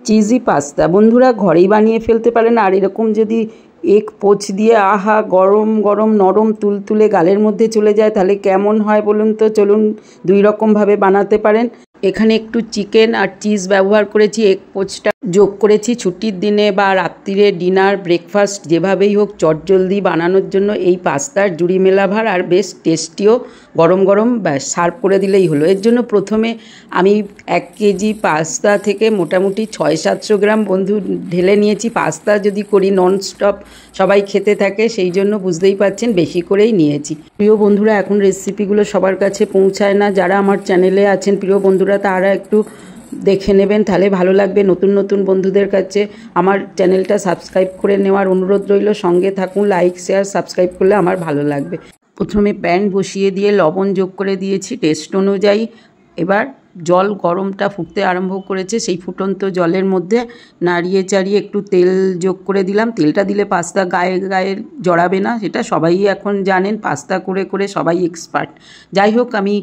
Cheesy pasta বন্ধুরা ঘরেই বানিয়ে ফেলতে পারেন। আর এরকম যদি এক পোচ দিয়ে আহা গরম গরম নরম তুলতুলে গালের মধ্যে চলে যায় তাহলে কেমন হয় বলুন তো। চলুন দুই রকমভাবে বানাতে পারেন। এখানে একটু চিকেন আর চিজ ব্যবহার করেছি, এক পোচটা যোগ করেছি। ছুটির দিনে বা রাত্রিরে ডিনার ব্রেকফাস্ট যেভাবেই হোক চটজলদি বানানোর জন্য এই পাস্তার জুড়ি মেলাভার, আর বেশ টেস্টিও। গরম গরম ব্যাস সার্ভ করে দিলেই হলো। এর জন্য প্রথমে আমি 1 কেজি পাস্তা থেকে মোটামুটি 600-700 গ্রাম বন্ধু ঢেলে নিয়েছি। পাস্তা যদি করি ননস্টপ সবাই খেতে থাকে, সেই জন্য বুঝতেই পারছেন বেশি করেই নিয়েছি। প্রিয় বন্ধুরা, এখন রেসিপিগুলো সবার কাছে পৌঁছায় না। যারা আমার চ্যানেলে আছেন প্রিয় বন্ধুরা, তারা একটু দেখে নেবেন, তাহলে ভালো লাগবে। নতুন নতুন বন্ধুদের কাছে আমার চ্যানেলটা সাবস্ক্রাইব করে নেওয়ার অনুরোধ রইল। সঙ্গে থাকুন, লাইক শেয়ার সাবস্ক্রাইব করলে আমার ভালো লাগবে। প্রথমে প্যান বসিয়ে দিয়ে লবণ যোগ করে দিয়েছি টেস্ট অনুযায়ী। এবার জল গরমটা ফুটতে আরম্ভ করেছে, সেই ফুটন্ত জলের মধ্যে নাড়িয়ে চাড়িয়ে একটু তেল যোগ করে দিলাম। তেলটা দিলে পাস্তা গায়ে গায়ে জড়াবে না, সেটা সবাই এখন জানেন, পাস্তা করে করে সবাই এক্সপার্ট। যাই হোক, আমি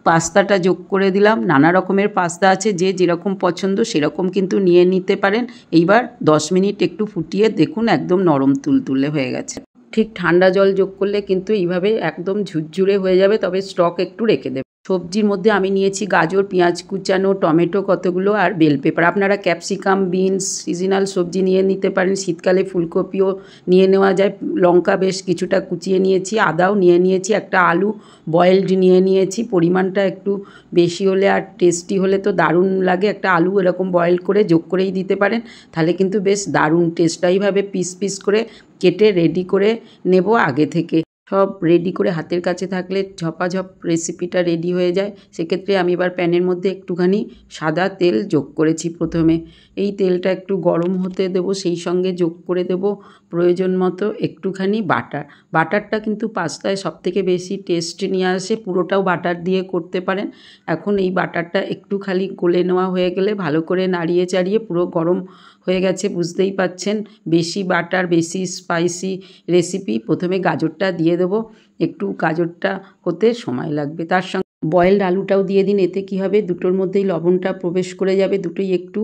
পাস্তাটা যোগ করে দিলাম। নানা রকমের পাস্তা আছে, যে যেরকম পছন্দ সেরকম কিন্তু নিয়ে নিতে পারেন। এইবার 10 মিনিট একটু ফুটিয়ে দেখুন, একদম নরম তুলতুলে হয়ে গেছে। ঠিক ঠান্ডা জল যোগ করলে কিন্তু এইভাবে একদম ঝুরঝুরে হয়ে যাবে, তবে স্টক একটু রেখে দেবে। সবজির মধ্যে আমি নিয়েছি গাজর, পেঁয়াজ কুচানো, টমেটো কতগুলো, আর বেল পেপার। আপনারা ক্যাপসিকাম, বিনস, সিজনাল সবজি নিয়ে নিতে পারেন। শীতকালে ফুলকপিও নিয়ে নেওয়া যায়। লঙ্কা বেশ কিছুটা কুচিয়ে নিয়েছি, আদাও নিয়ে নিয়েছি, একটা আলু বয়েলড নিয়ে নিয়েছি। পরিমাণটা একটু বেশি হলে আর টেস্টি হলে তো দারুণ লাগে। একটা আলু এরকম বয়েল করে যোগ করেই দিতে পারেন, তাহলে কিন্তু বেশ দারুণ টেস্ট। এইভাবে পিস পিস করে কেটে রেডি করে নেব আগে থেকে। সব রেডি করে হাতের কাছে থাকলে ঝপাঝপ রেসিপিটা রেডি হয়ে যায়। সেক্ষেত্রে আমি এবার প্যানের মধ্যে একটুখানি সাদা তেল যোগ করেছি প্রথমে। এই তেলটা একটু গরম হতে দেব, সেই সঙ্গে যোগ করে দেব প্রয়োজন মতো একটুখানি বাটার। বাটারটা কিন্তু পাস্তায় সবথেকে বেশি টেস্ট নিয়ে আসে, পুরোটাও বাটার দিয়ে করতে পারেন। এখন এই বাটারটা একটু খালি গলে নেওয়া হয়ে গেলে ভালো করে নাড়িয়ে চাড়িয়ে, পুরো গরম হয়ে গেছে বুঝতেই পাচ্ছেন। বেশি বাটার বেশি স্পাইসি রেসিপি। প্রথমে গাজরটা দিয়ে দেবো, একটু গাজরটা হতে সময় লাগবে। তার সঙ্গে বয়েলড আলুটাও দিয়ে দিন, এতে কি হবে দুটোর মধ্যেই লবণটা প্রবেশ করে যাবে, দুটোই একটু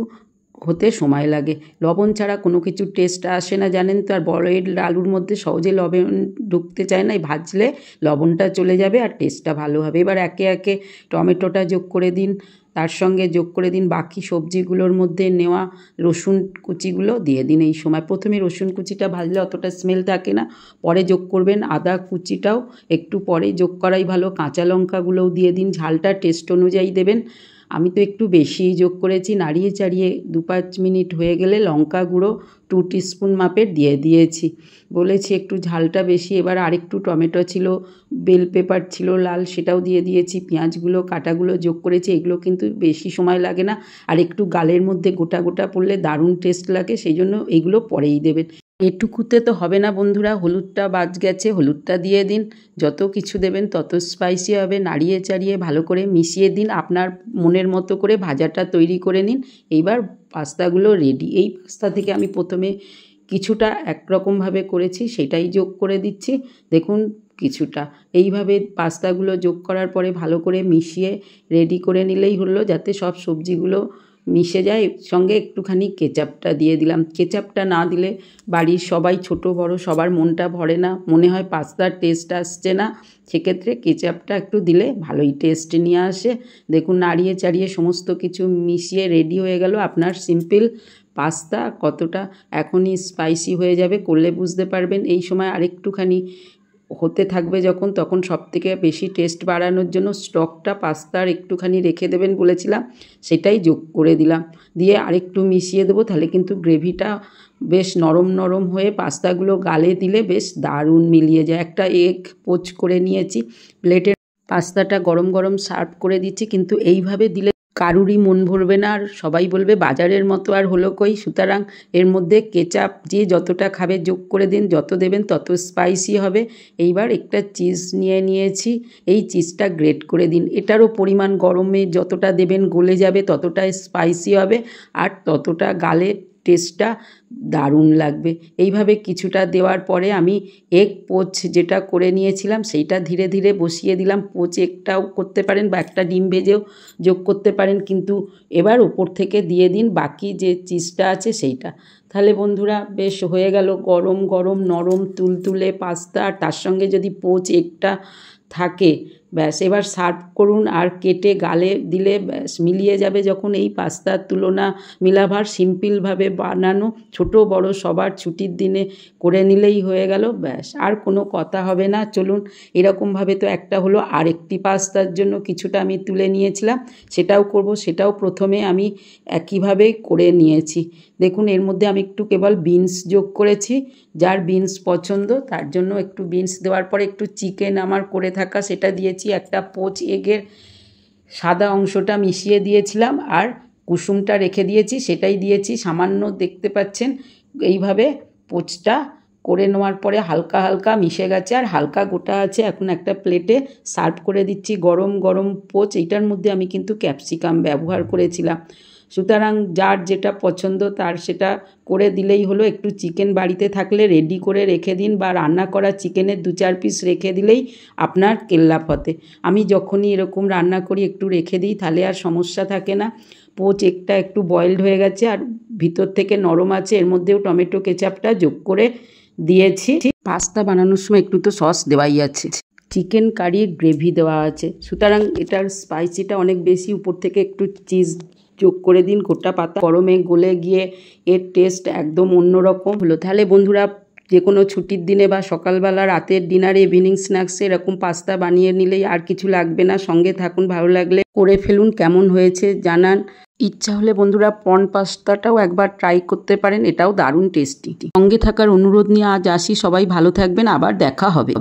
হতে সময় লাগে। লবণ ছাড়া কোনো কিছুর টেস্ট আসে না জানেন তো। আর বয়েলড আলুর মধ্যে সহজে লবণ ঢুকতে চায় না, ভাজলে লবণটা চলে যাবে আর টেস্টটা ভালো হবে। এবার একে একে টমেটোটা যোগ করে দিন, তার সঙ্গে যোগ করে দিন বাকি সবজিগুলোর মধ্যে নেওয়া রসুন কুচিগুলো দিয়ে দিন। এই সময় প্রথমে রসুন কুচিটা ভাজলে অতটা স্মেল থাকে না, পরে যোগ করবেন। আদা কুচিটাও একটু পরে যোগ করাই ভালো। কাঁচা লঙ্কাগুলোও দিয়ে দিন, ঝালটা টেস্ট অনুযায়ী দেবেন। আমি তো একটু বেশিই যোগ করেছি। নাড়িয়ে চাড়িয়ে 2-5 মিনিট হয়ে গেলে লঙ্কা গুঁড়ো 2 টিস্পুন মাপের দিয়ে দিয়েছি। বলেছি একটু ঝালটা বেশি। এবার আরেকটু টমেটো ছিল, বেল পেপার ছিল লাল, সেটাও দিয়ে দিয়েছি। পেঁয়াজগুলো কাটাগুলো যোগ করেছি। এগুলো কিন্তু বেশি সময় লাগে না, আর একটু গালের মধ্যে গোটা গোটা পড়লে দারুণ টেস্ট লাগে, সেই জন্য এইগুলো পরেই দেবেন। এটুকুতে তো হবে না বন্ধুরা, হলুদটা বাদ গেছে, হলুদটা দিয়ে দিন। যত কিছু দেবেন তত স্পাইসি হবে। নাড়িয়ে চাড়িয়ে ভালো করে মিশিয়ে দিন। আপনার মনের মতো করে ভাজাটা তৈরি করে নিন। এইবার পাস্তাগুলো রেডি। এই পাস্তা থেকে আমি প্রথমে কিছুটা একরকমভাবে করেছি, সেটাই যোগ করে দিচ্ছি। দেখুন কিছুটা এইভাবে পাস্তাগুলো যোগ করার পরে ভালো করে মিশিয়ে রেডি করে নিলেই হলো, যাতে সব সবজিগুলো মিশে যায়। সঙ্গে একটুখানি কেচাপটা দিয়ে দিলাম। কেচাপটা না দিলে বাড়ির সবাই ছোট বড় সবার মনটা ভরে না, মনে হয় পাস্তার টেস্ট আসছে না। সেক্ষেত্রে কেচাপটা একটু দিলে ভালোই টেস্ট নিয়ে আসে। দেখুন নাড়িয়ে চাড়িয়ে সমস্ত কিছু মিশিয়ে রেডি হয়ে গেল আপনার সিম্পল পাস্তা। কতটা এখনই স্পাইসি হয়ে যাবে, করলে বুঝতে পারবেন। এই সময় আরেকটুখানি হতে থাকবে যখন, তখন সবথেকে বেশি টেস্ট বাড়ানোর জন্য স্টকটা পাস্তার একটুখানি রেখে দেবেন বলেছিলাম, সেটাই যোগ করে দিলাম। দিয়ে আরেকটু মিশিয়ে দেবো, তাহলে কিন্তু গ্রেভিটা বেশ নরম নরম হয়ে পাস্তাগুলো গালে দিলে বেশ দারুণ মিলিয়ে যায়। একটা এগ পোচ করে নিয়েছি প্লেটে। পাস্তাটা গরম গরম সার্ভ করে দিচ্ছি, কিন্তু এইভাবে দিলে কারুরই মন ভরবে না, আর সবাই বলবে বাজারের মতো আর হলো কই। সুতরাং এর মধ্যে কেচাপ যে যতটা খাবে যোগ করে দিন, যত দেবেন তত স্পাইসি হবে। এইবার একটা চিজ নিয়ে নিয়েছি, এই চিজটা গ্রেট করে দিন। এটারও পরিমাণ গরমে যতটা দেবেন গলে যাবে, ততটা স্পাইসি হবে আর ততটা গালে টেস্টটা দারুণ লাগবে। এইভাবে কিছুটা দেওয়ার পরে আমি এগ পোচ যেটা করে নিয়েছিলাম সেইটা ধীরে ধীরে বসিয়ে দিলাম। পোচ একটাও করতে পারেন বা একটা ডিম ভেজেও যোগ করতে পারেন, কিন্তু এবার ওপর থেকে দিয়ে দিন বাকি যে চিজটা আছে সেইটা। তাহলে বন্ধুরা বেশ হয়ে গেল গরম গরম নরম তুলতুলে পাস্তা, আর তার সঙ্গে যদি পোচ একটা থাকে ব্যাস এবার সার্ভ করুন। আর কেটে গালে দিলে ব্যাস মিলিয়ে যাবে যখন। এই পাস্তার তুলনা মিলাভার সিম্পলভাবে বানানো, ছোট বড় সবার ছুটির দিনে করে নিলেই হয়ে গেল, ব্যাস আর কোনো কথা হবে না। চলুন এরকমভাবে তো একটা হলো, আরেকটি পাস্তার জন্য কিছুটা আমি তুলে নিয়েছিলাম, সেটাও করব। সেটাও প্রথমে আমি একইভাবে করে নিয়েছি। দেখুন এর মধ্যে আমি একটু কেবল বিনস যোগ করেছি, যার বিনস পছন্দ তার জন্য একটু বিনস দেওয়ার পরে একটু চিকেন আমার করে থাকা সেটা দিয়েছি, একটা পোচ এগের সাদা অংশটা মিশিয়ে দিয়েছিলাম, আর কুসুমটা রেখে দিয়েছি সেটাই দিয়েছি সামান্য, দেখতে পাচ্ছেন। এইভাবে পোচটা করে নেওয়ার পরে হালকা হালকা মিশে গেছে আর হালকা গোটা আছে। এখন একটা প্লেটে সার্ভ করে দিচ্ছি গরম গরম পোচ। এইটার মধ্যে আমি কিন্তু ক্যাপসিকাম ব্যবহার করেছিলাম। সুতরাং যার যেটা পছন্দ তার সেটা করে দিলেই হলো। একটু চিকেন বাড়িতে থাকলে রেডি করে রেখে দিন, বা রান্না করা চিকেনের 2-4 পিস রেখে দিলেই আপনার কেল্লা ফতে। আমি যখনই এরকম রান্না করি একটু রেখে দিই, তাহলে আর সমস্যা থাকে না। পোচ একটা একটু বয়েলড হয়ে গেছে আর ভিতর থেকে নরম আছে, এর মধ্যেও টমেটো কেচাপটা যোগ করে দিয়েছি। পাস্তা বানানোর সময় একটু তো সস দেওয়াই আছে, চিকেন কারির গ্রেভি দেওয়া আছে, সুতরাং এটার স্পাইসিটা অনেক বেশি। উপর থেকে একটু চিজ যোগ করে দিন, গোটা পাতা গরমে গলে গিয়ে এর টেস্ট একদম অন্যরকম হলো। তাহলে বন্ধুরা যে কোনো ছুটির দিনে বা সকালবেলা রাতের ডিনারে ইভিনিং স্ন্যাক্সে এরকম পাস্তা বানিয়ে নিলেই আর কিছু লাগবে না। সঙ্গে থাকুন, ভালো লাগলে করে ফেলুন, কেমন হয়েছে জানান। ইচ্ছা হলে বন্ধুরা পর্ন পাস্তাটাও একবার ট্রাই করতে পারেন, এটাও দারুণ টেস্টি। সঙ্গে থাকার অনুরোধ নিয়ে আজ আসি, সবাই ভালো থাকবেন, আবার দেখা হবে।